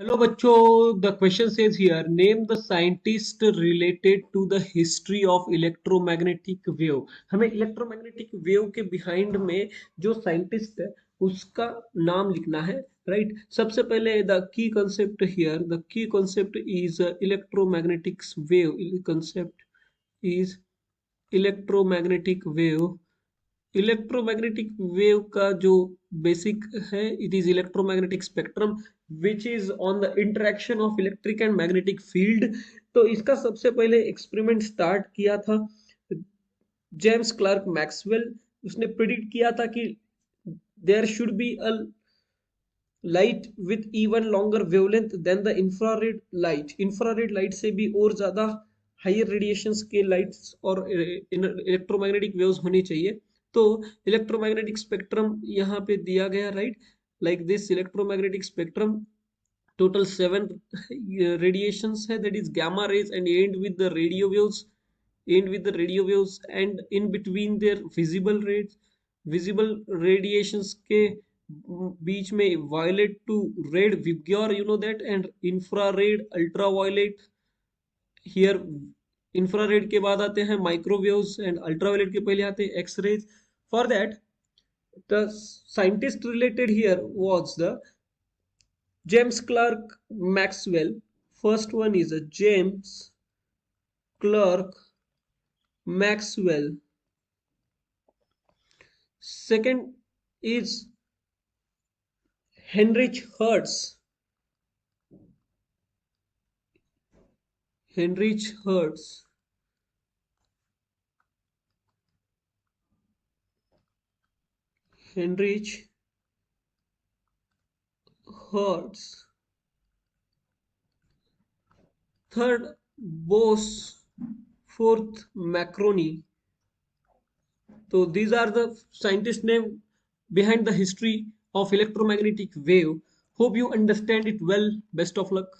Hello बच्चों, the question says here, name the scientist related to the history of electromagnetic wave. हमें electromagnetic wave के behind में जो scientist है उसका नाम लिखना है, right? सबसे पहले the key concept here, the key concept is electromagnetic wave. Concept is electromagnetic wave. Electromagnetic wave का जो बेसिक है, it is electromagnetic spectrum which is on the interaction of electric and magnetic field. तो इसका सबसे पहले experiment start किया था James Clerk Maxwell. उसने प्रिडिक्ट किया था कि there should be a light with even longer wavelength than the infrared light. Infrared light से भी और ज्यादा हायर रेडिएशंस के लाइट्स और इलेक्ट्रोमैग्नेटिक वेव्स होनी चाहिए। तो इलेक्ट्रोमैग्नेटिक स्पेक्ट्रम यहाँ पे दिया गया, right? Like this electromagnetic spectrum total 7 radiations है, that is gamma rays, and end with the radio waves and in between their visible radiations के बीच में violet to red Vibyor, you know that, and infrared ultraviolet here। Infrared के बाद आते हैं microwaves and ultraviolet के पहले आते हैं X rays. For that the scientist related here was the James Clerk Maxwell. First one is a James Clerk Maxwell. Second is Heinrich Hertz. Heinrich Hertz. Heinrich Hertz. Third, Bose. Fourth, Macroni. So these are the scientist name behind the history of electromagnetic wave. Hope you understand it well. Best of luck.